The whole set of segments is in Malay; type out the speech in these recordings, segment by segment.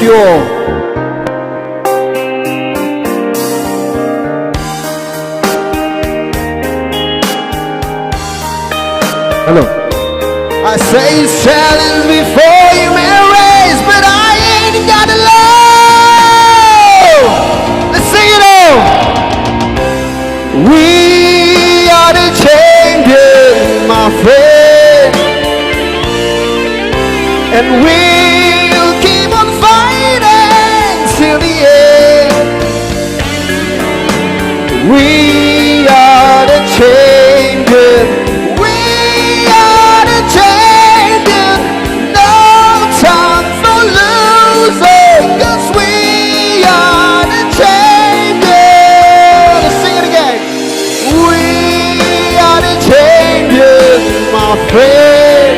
you all. Hello. I say it's challenge before you may raise, but I ain't got a love. Let's sing it all. We are the champions, my friend, and we'll keep on fighting till the end. We are the champions. We are the champions. No time for losing, 'cause we are the champions. Let's sing it again. We are the champions, my friend,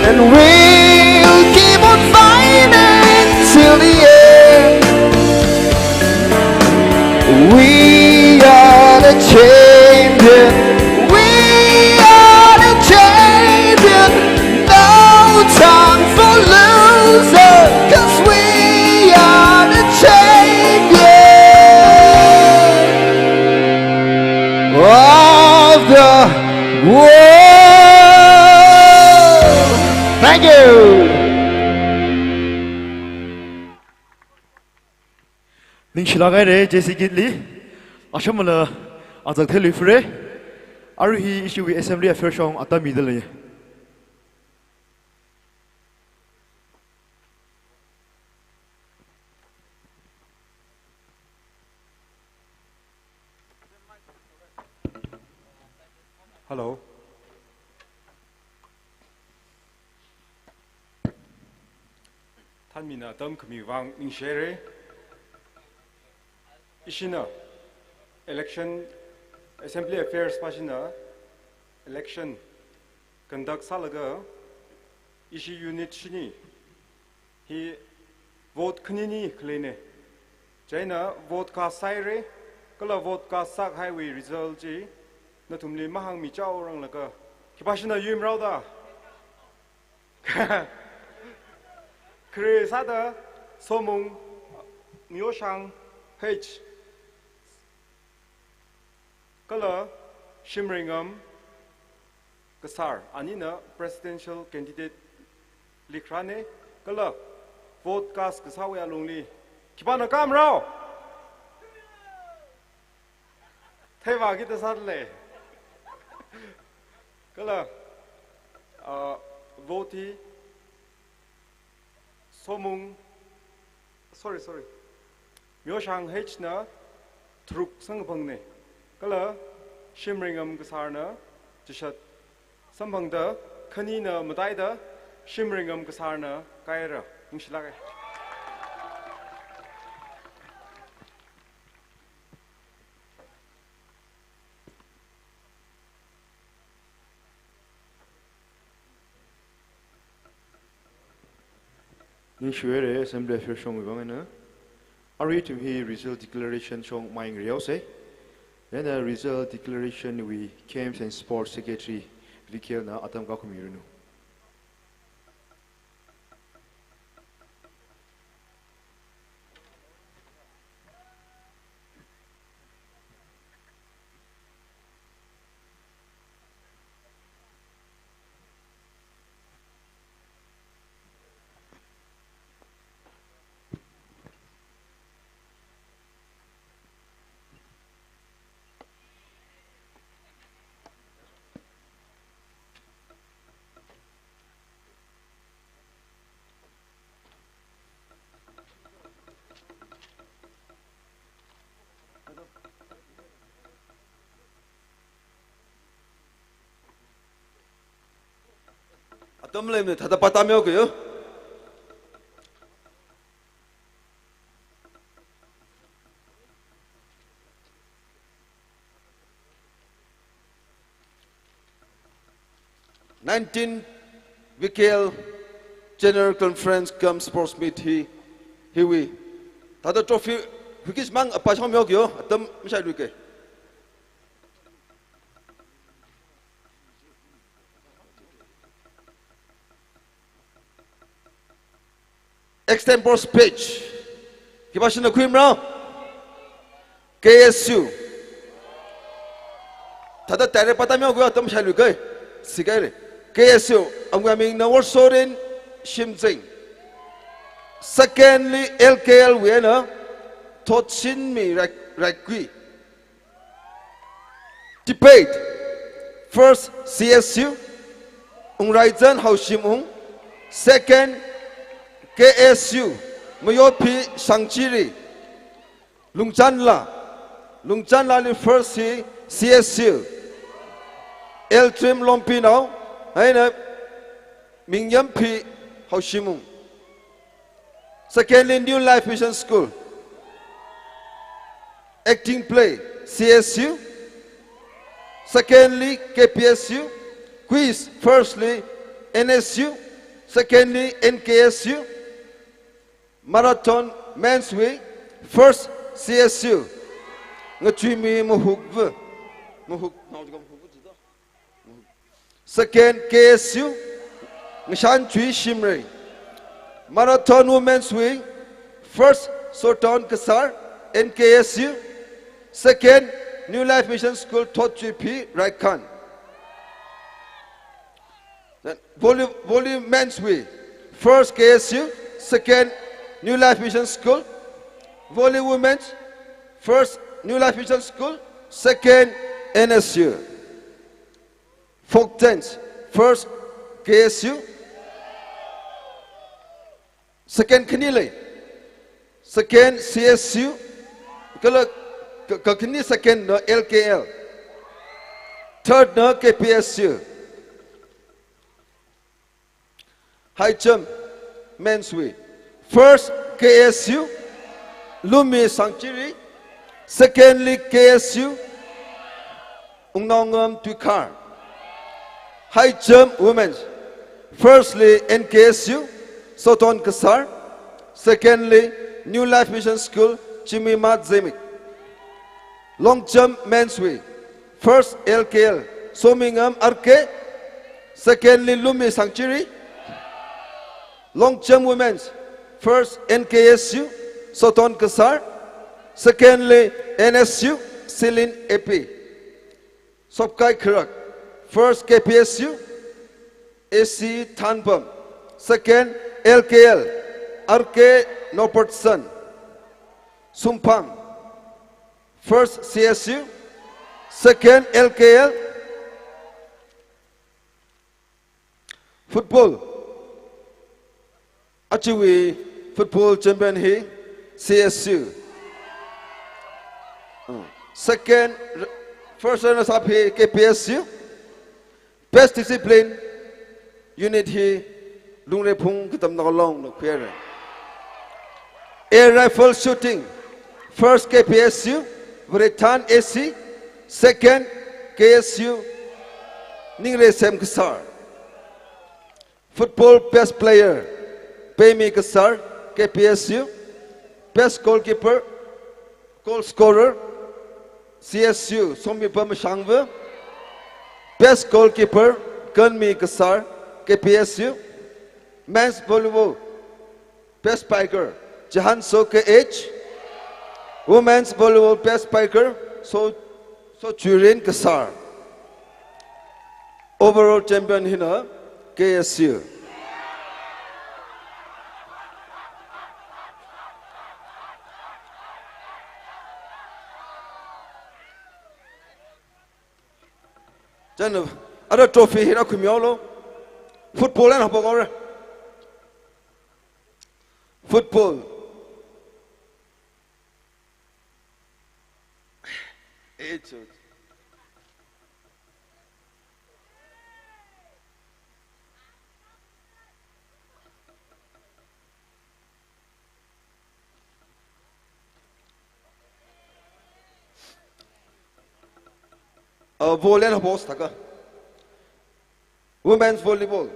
and we'll keep on fighting till the end. We are the champions. We are the champions. No time for losing, 'cause we are the champions of the world. Thank you. 닝실라가이레 제시깃리 아셔물라 아작텔리프레 아르히 이슈위 assembly affairs ong 아따 미들레 Hello. Thanh mina tâm kami vang ning share. Ishina election assembly affairs pasina election conduct salaga ishi unit shini hi vote khnini klene jaina vote ka saire kala vote ka sak highway result ji na tumli mahang mi chao rang laga ki pasina yum rauda kre sada somung myoshang h kala Shimringam Kasar anina presidential candidate likrane kala vote cast kasawya longli kipana kam rao thaiwa kita sarle kala vote somung sorry myoshang h na truk sangbhangne kala Shimringam Kasarna Jishat Sambangda Kanina Madaida Shimringam Kasarna Kaira Inshilage 닝슈에레 assembly affairs ong 이방에는 아르히 팀히 result declaration ong 마잉 리오세 Then the result declaration we Games and Sports Secretary Vikiel na atam ka kumirunu. Atamlem ne thada patamyo kyo. (19) Vikel General Conference CUM Sports Meet hiwi thada trophy hukis mang apa chamyo kyo atam misai duke. extempore speech. Kibashin na kuim rao. KSU. Tada tere patamyo gwa tam shalu gay. Sigare. KSU. Ang gaming na warsorin shimzing. Secondly, LKL wena. Tochin mi rakwi. Debate. First, CSU. Raizen Haushimung. Second, KSU. Mayopi Shangchiri. Lungchanla. Lungchanla li first CSU. Eltrim Lompino. Aina Mingyampi Haushimung. Secondly, New Life Mission School. Acting play CSU. Secondly, KPSU. Quiz, firstly, NSU. Secondly, NKSU. Marathon men's week. First, CSU. Ngachimi Muhugv. Second, KSU. Ngishan Chui Shimrei. Marathon women's week. First, Soton Kasar. NKSU. Second, New Life Mission School, Tot GP, Raikan. Then, volley men's week. First, KSU. Second, New Life Mission School. Volley women's. First, New Life Mission School. Second, NSU. Folk dance. First, KSU. Second, Kanile. Second, CSU. Kakini second no LKL. Third no KPSU. High jump men's week. First KSU. Lumi Sanctuary. Secondly KSU. Ungnongam Tukar. High jump women's. Firstly NKSU. Soton Kasar. Secondly New Life Mission School. Chimimat Zemik. Long jump men's week. First LKL. Somingam RK. Secondly Lumi Sanctuary. Long jump women's. First NKSU. Soton Kasar. Secondly NSU. Silin AP. Sopkai Kirak. First KPSU. AC Tanpam. Second LKL. RK Nopertson. Sumpang. First CSU. Second LKL. Football. Achiwi football champion he CSU. Second, first runners up he KPSU. Best discipline unit he Lungrepung Kitam Nagalong no query. Air rifle shooting. First KPSU. Vretan AC. Second KSU. Ningre Sem Kasar. Football best player. Payme Kasar. KPSU. Best goalkeeper. Goal scorer. CSU. Somi Shangve. Best goalkeeper. Kanmi Kasar. KPSU. Men's volleyball. Best spiker. Jahan Soke H. Women's volleyball best spiker. So Jurin Kasar. Overall champion hina KSU. Then other trophy hira kumiolo. Football and hapagore. Football. Volleyball Women's volleyball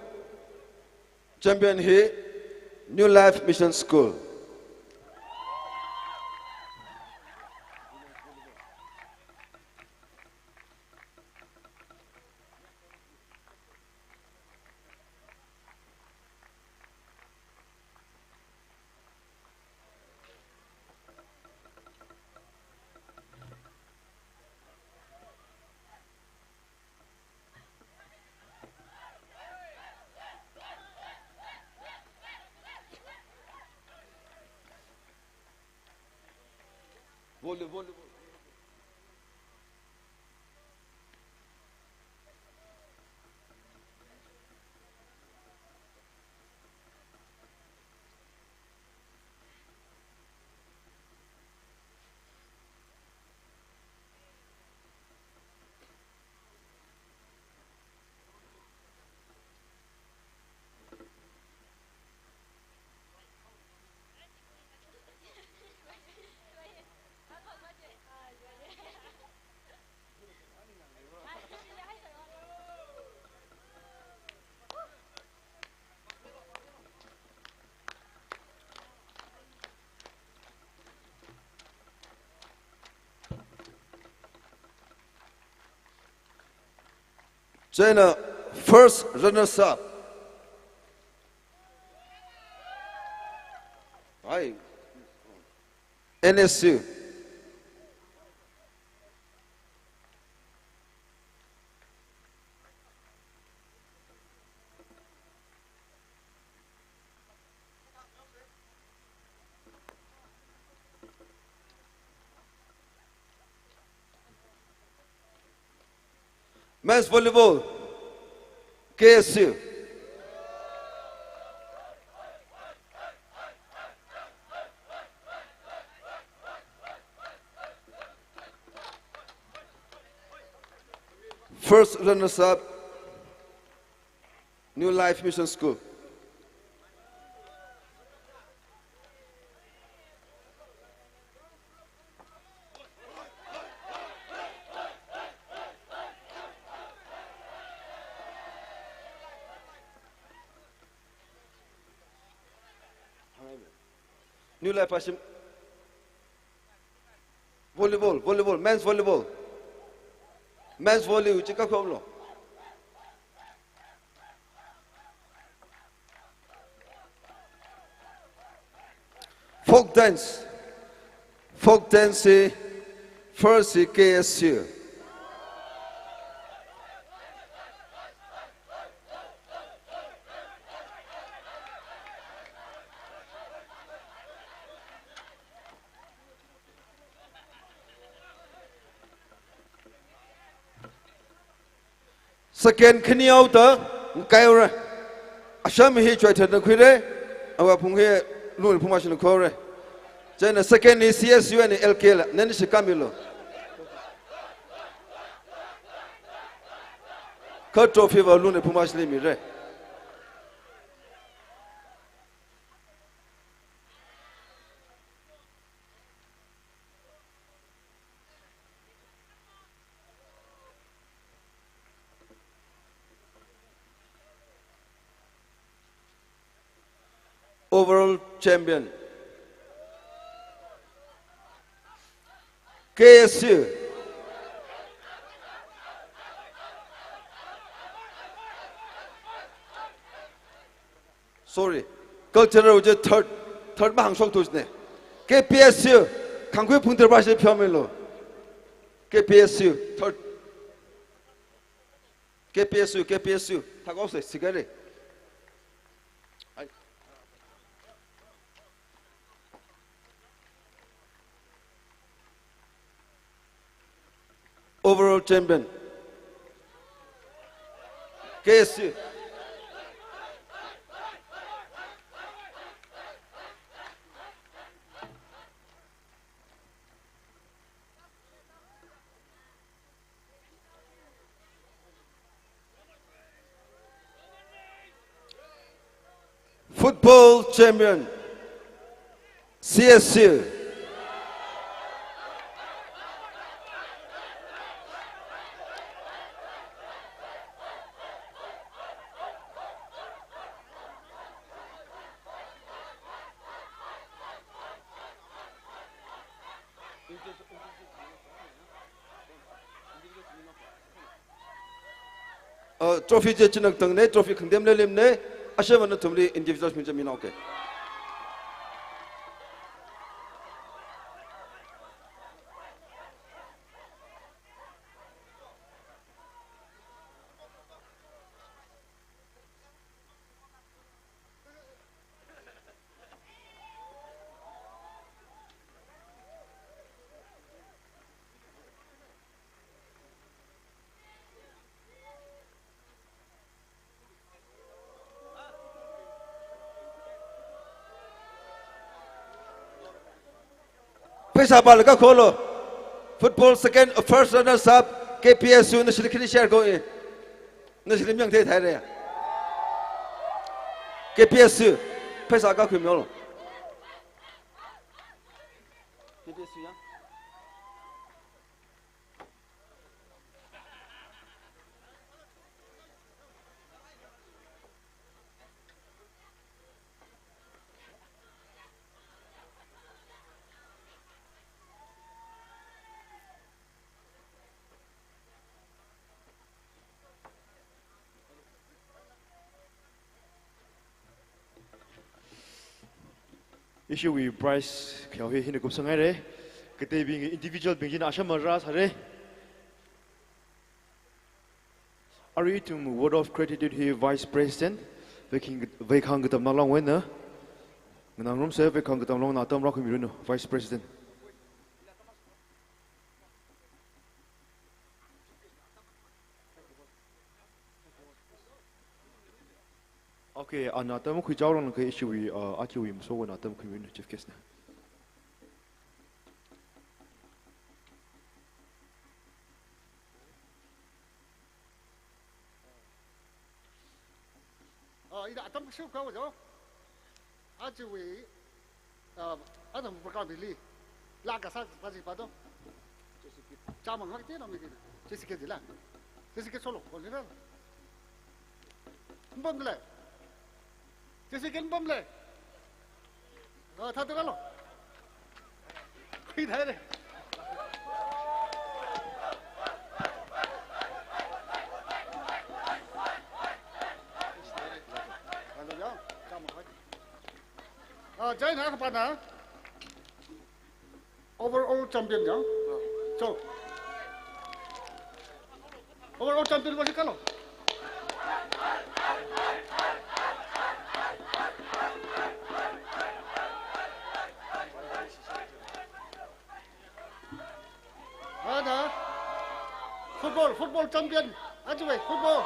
champion here, New Life Mission School. volleyball. China first runners up. Aye. NSU. Men's volleyball, KSU. First runners up, New Life Mission School. New Life Mission volleyball, men's volleyball. Men's volley, chika problem. Folk dance, first KSU. Second Kenya ta Kaira Asham he tried to quire our Punge Lun Pumashin Kore. Then the second is CSU and LK, then she Camilo. Cut off your Luna Pumash Limire. Overall champion KSU. Sorry, cultural was third bang shot to ne. KPSU, Tangkhul punter bashi pyamelo. KPSU third. KPSU. Thagose cigarette. Overall champion KSU. Football champion CSU. Trophy je chinak tang ne trophy khndem le lim ne ashe man tumli individual min jamin okay. paisa bal ka kholo football second first runners up KPSU national kini share ko e national myang the thai re KPSU paisa ka khim yo KPSU ya issue we price khaw he hin kup sangai re kete being individual being asham ras hare are you to word of credited here vice president we khang gatam na long wen na nang rom se we khang gatam long na tam ra khum ru vice president okay anatam khu jaw long ke issue we achi we so na tam khu ru chief guest na ida atam siu ka wo aji we adam program bili la ka sa si pa do cha mang hak te na mi ki jessica dila jessica solo ko ni na bom le jessica bom le tha te lo khi thai re Jai na ka pa na overall champion ya so overall champion ba si kalo ada football champion aja we football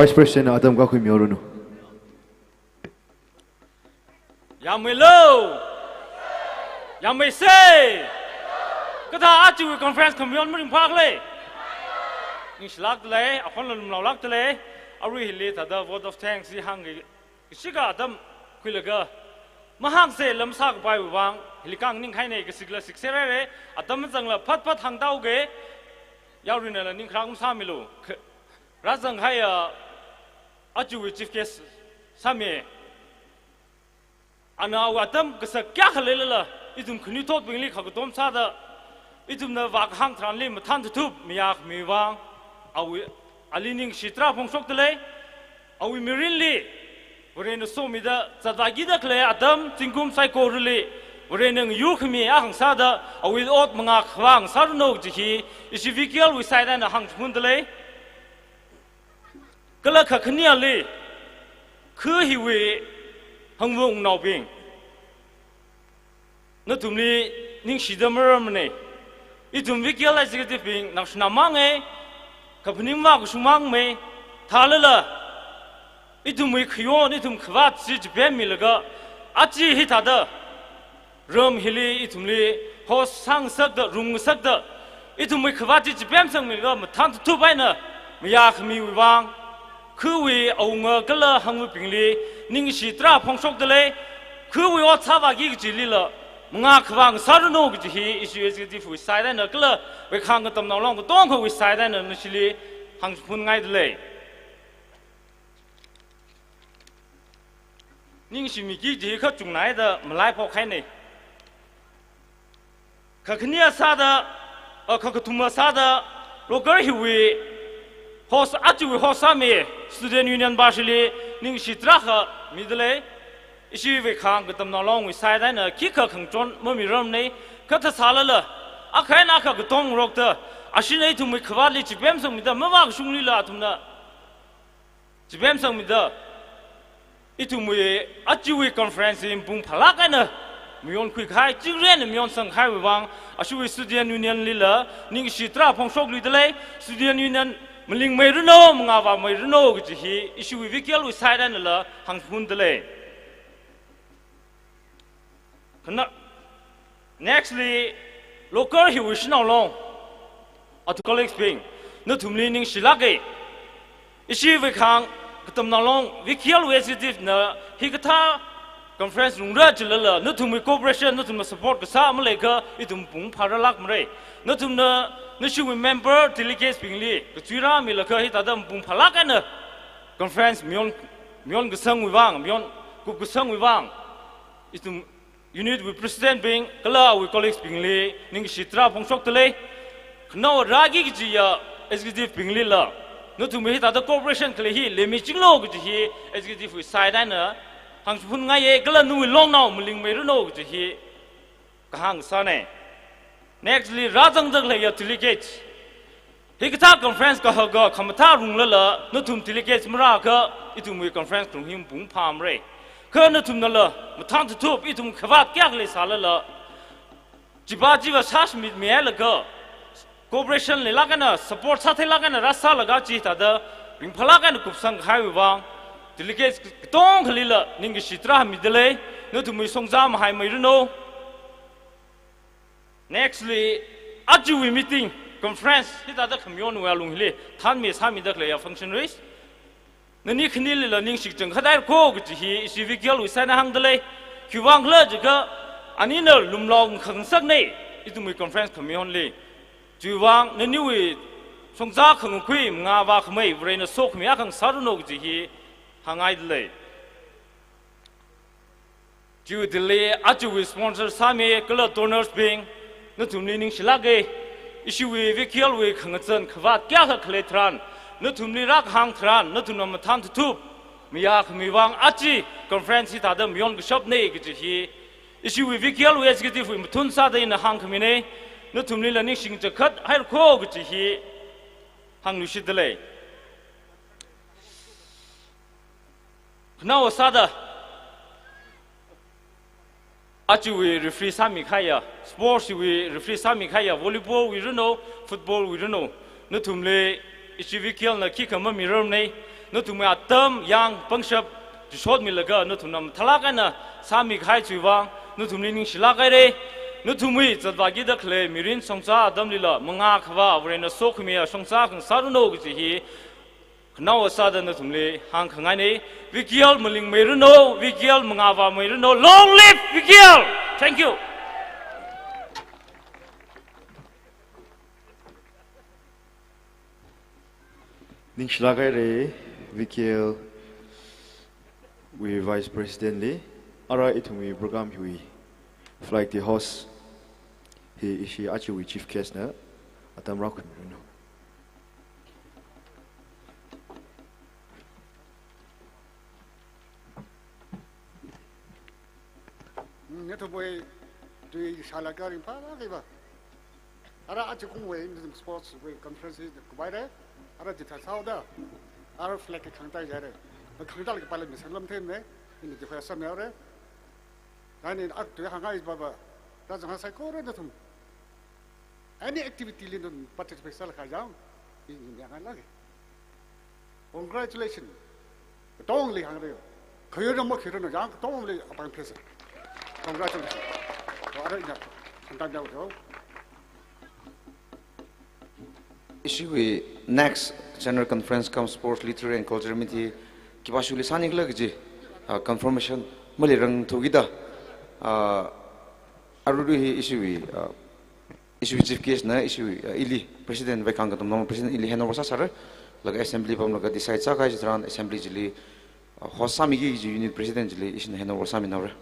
Vice President Adam ka khum yorunu Yamelo Yamese Kata achu conference communion mun phak le Inslak le akhon lum lak le ari hile ta the vote of thanks si hang siga adam khuilaga mahang se lamsak bai wang hilikang ning khaine ke sigla siksere re adam jangla phat phat hang dau ge yaurina la ning khrang samilu razang haya achu chief guest sami ana watam kasa kya khalela idum khni tot bingli khagdom sa da idum na wak hang thran le mathan thup miyak miwang awi alining shitra phongsok tele awi mirinli Wren so mi da zadagi da kle adam tingkum psycho rili wren yu khmi a hang sa da awi ot manga khwang sarno ji isi vehicle wi sai da na hang mun tele kala khakhnia le khu hi we hang wong nau bing na tumli ning shidamar mne itum vehicle executive bing na shna mange kapnim wa kusumang me thalala itum we khyon itum khwat si jbem milaga achi hi thada ram hili itum le ho sang sak da rung sak da itum we khwat ji jbem sang milaga mathan tu bai na mya khmi wi wang khu we aunga kala hang pingli ning si tra phongsok de le khu we o chawa gi ji li la mga khwang sarno gi hi isu executive wi sai da na kala we khang ga tam na long ko tong ko wi sai da na sili hang phun ngai de le ning si mi gi ji kha chung nai da malai pho khai nei kha khnia sa da kha ka thuma sa da local hi we hos atu hos ame student union bashili ning si tra kha mi de le isi we khang ga tam na long wi sai da na ki kha khang chon mo mi ram nei ka tha sa la la a khai na kha ga tong rok ta asinai thum mi khwa li chi bem sang mi da ma wa shung li la thum na chi bem sang mi da itu mui achiwi conference in pung phalakana mion khui khai chingren mion sang khai wang ashui student union lila ning sitra phongsok lidale student union mling mai runo mungawa mai runo gi hi isui vikial wi side an la hang phun dale kana nextly local hi wish now long at colleagues being no thumli ning silage isi we khang katam na long vikial wi sensitive na hi katha conference rungra chilala no thumi cooperation no thum support ka sa amle ka itum pung pharalak mre no thum na no should member delegates pingli ka chuira mi la ka hi tadam pung phalak an conference mion ka sang wi wang mion kup ka sang wi wang itum unit with president being kala we colleagues pingli ning sitra phongsok tele no ragi gi ya executive pingli la no thumi hi tada cooperation kle hi le mi chinglo gi hi executive wi side an hang phun ngai e kala nu long now mling mai runo gi hi ka hang sa ne nextly rajang dag le ya delegates hi ka conference ka ha ga khamtha rung la no thum delegates mra ka itum wi conference tung him pung pham re ka no thum na la mathang tu thup itum khwa kyak le sa la jiba jiba sas mi me la ka cooperation le la kana support sa the la kana rasa la ga chi ta da ring phala kana kup sang khai wang delegates tong khalila ning gi sitra mi dele no thum wi songja ma hai mai runo nextly ajuwi meeting conference hita da khamion wa lung hile than me sa mi da ya functionaries nani khnil la ning sik chang khadai ko gi hi civical usana hang dele khiwang la jiga anina lumlong khang sak nei itumi conference khamion le juwang nani wi songja khang khui nga wa khmei brain sok mi akhang saruno gi hi hangai dele ju dele ajuwi sponsor sami kala donors being no thumni ning silage issue we vikial we khangchen khwa kya kha khle thran no thumni rak hang thran no thunam than thu miya khmiwang achi conference ta da myon gi shop nei gi hi issue we vikial we executive we thun sa da in hang khmine no thumni la ning sing chakhat hair kho gi hi hang lu shidle now sada achi we referee sami khaya sports we referee sami khaya volleyball we don't know football we don't know no thumle ichivikial na ki kama miram nei no thumwe atam yang pangshap shot milaga no thunam thalaka na sami khai chuwang no thumni ning silakai re no thumwi chadwagi da khle mirin songsa adam lila manga khwa vrena sokhmiya songsa khang saruno gi hi now sada no thumle hang khangai nei vikial muling meruno vikial mangawa meruno long live vikial thank you ning shlagai re vikial we vice president le ara itumi program hui flight the host he ishi achi we chief guest na atam rakun no neto boy dui shalakari pa la ba ara achi kung we in sports we conferences ku bai re ara jitha sao da ara flag ke khangtai ja re khangta le pala mi salam them ne in de fa sam ya re ani ak tu hangai ba ba da jang sai ko re thum any activity le non participate sal kha jam in ya ngal lage congratulations tong le hang re khoyo no mo khiro no jang tong le apang phese congratulations. Issue next general conference CUM sports literary and cultural committee kibashuli sanik lagji confirmation malirang thugida aruri issue chief case na issue ili president vaikang katum normal president ili henover sar lag assembly pam lag decide sa kai jran assembly jili hosami gi unit president jili isin henover sami nawre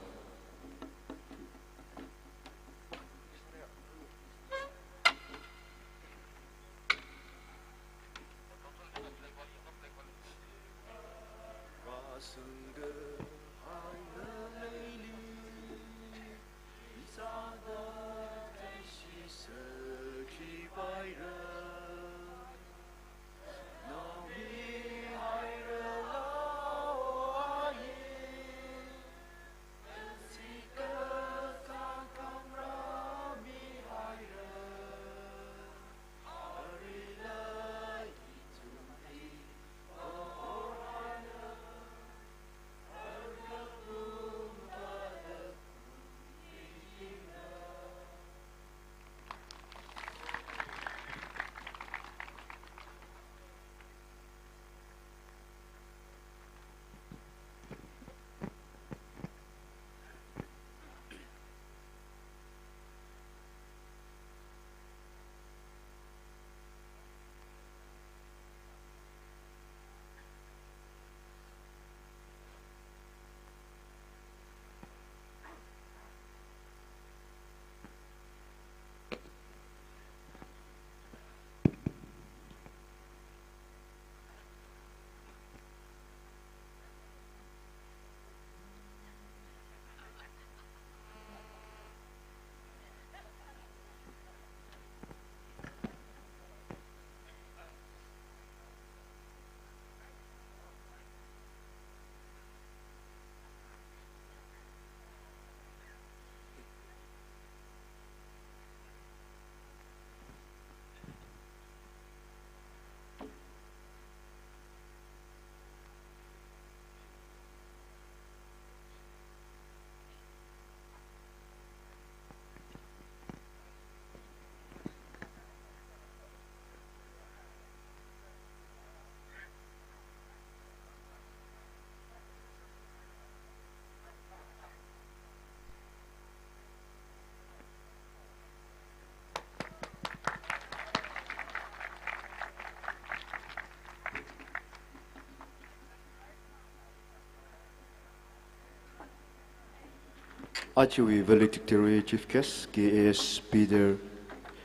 Achiwi Valedictory Chief Guest KAS Peter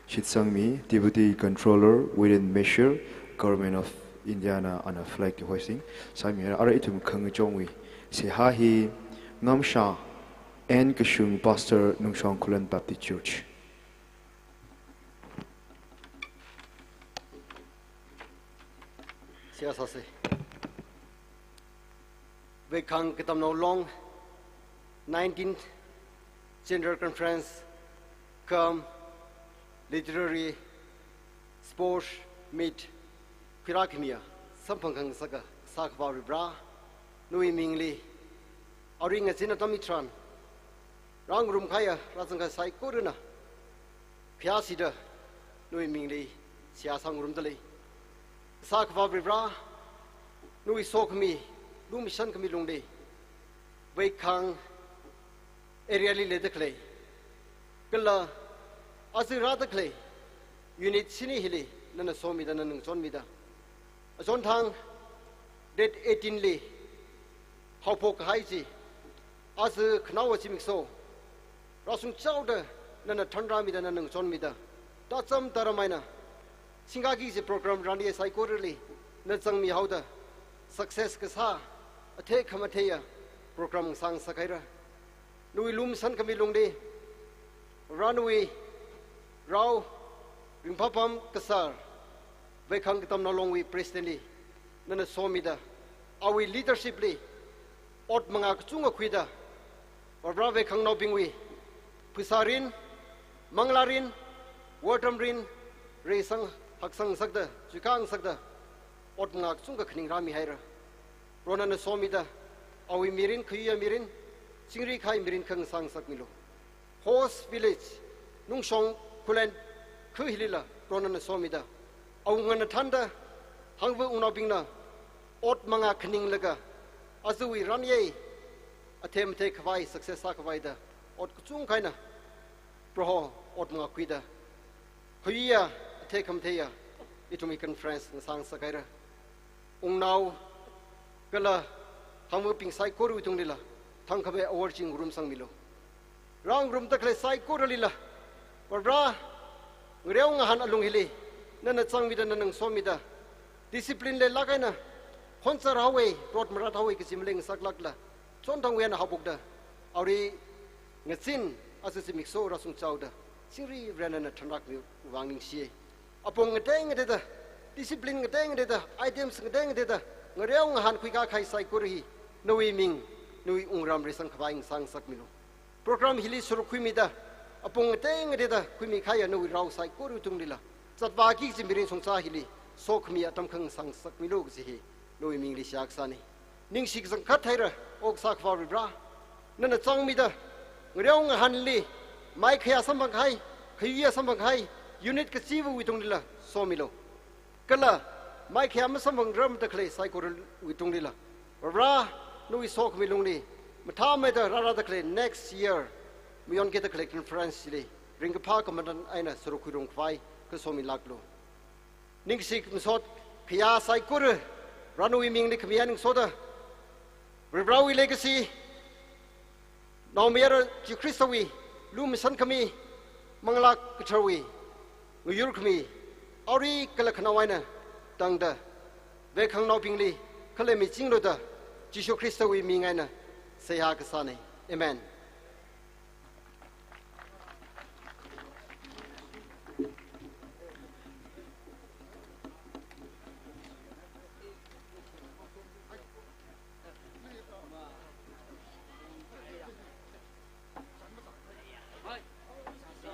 Chitsangmi, Deputy Controller within Measure, Government of Indiana on a flag hoisting. Samir Araitum Kangchongwi, Sehahi Ngamsha, and Kashung Pastor Tangkhul Baptist Church. Siasase. Vekang kitam no long 19th General Conference CUM Literary Sports Meet Pirakimia Sampangkang Saka Sakwa Ribra Nui Mingli Aring a Sinatomitran Rang Rum Kaya Razanga Sai Kuruna Piasida Nui Mingli Siasang Rumdali Sakwa Ribra Nui Sokmi Lumishan Kami Lungdi Vekang area li le clay kala azira the clay unit sini hili nana so mi da nang son mi da azon thang date 18 li hopok haiji az khnaw chi mikso rasung chau da nana thandra mi da nang son mi da ta cham taramaina singagi je program randi sai korli na chang mi hauda success ka sa athe khamatheya program sang sakaira Nui lum san kami lungdi Ranui Rao Rimpapam Kasar Vekang kitam nalongwi Presidently Nana somida Awi leadershiply Ot mga kachunga kwida Wabra vekang nobingwi Pusarin Manglarin Watamrin Reisang Haksang Sagda Chikang Sagda Ot mga kachunga kning rami haira Ronana somida Awi mirin kuya mirin Singri Kai Mirin Kang Sang Sakmilo. Horse Village, Nungshong, Kulen, Kuhilila, Ronan Somida. Aungana Tanda, Hangvu Unabingna, Ot Manga Kning Lega, Azui Ranye, Atem Take Havai, Success Sakavaida, Ot Kutung Kaina, Proho, Ot Manga Quida. Kuya, Take Hamtea, Itomican France and Sang Sakaira. Now, Gala, Hangvu Ping Sai Koru Tungdila. Tangkhabe awarding room sang milo rang room takle sai koralila wabra ngreong han alung hili nana changmida nanang somida discipline le lagaina khonsar hawe rot marat hawe kisimleng saklakla chontang wen habukda auri ngachin asisi so rasung chawda siri renana thanak mi wangning sie apong ngeteng ngeda discipline ngeteng ngeda items ngeteng ngeda ngreong han kuika khai sai korhi noi ming Nui Ungram Resang Kavaing Sang Sakmilo. Program Hili Surukwimida, upon a tang data, Kwimikaya no Rao Sai Kuru Tungdila. Zatvaki Zimirin Songsa Hili, Sok me at Tamkang Sang Sakmilo Zihi, no English Yaksani. Ning Six and Katira, Oak Sakva Ribra, Nana Tsang Mida, Ryong Hanli, Mike Yasambanghai, Kaya Sambanghai, Unit Kasivu with Tungdila, Somilo. Kala, Mike Yamasambang drum the clay, Psycho with Tungdila. Ra. Nui sok mi lungni matameda rara the clay next year we on get the collection France ring a park madan aina surukurung kwai kasomi laklo ningsik msot kya sai kur ranui ming ni kmianing soda rebrawi legacy no mera ji kristawi lum san kami mangla kchawi nguyur kmi auri kalakhnawaina tangda vekhang no pingli khalemi chinglo da Jesus Christ we mingaina say ha kasane amen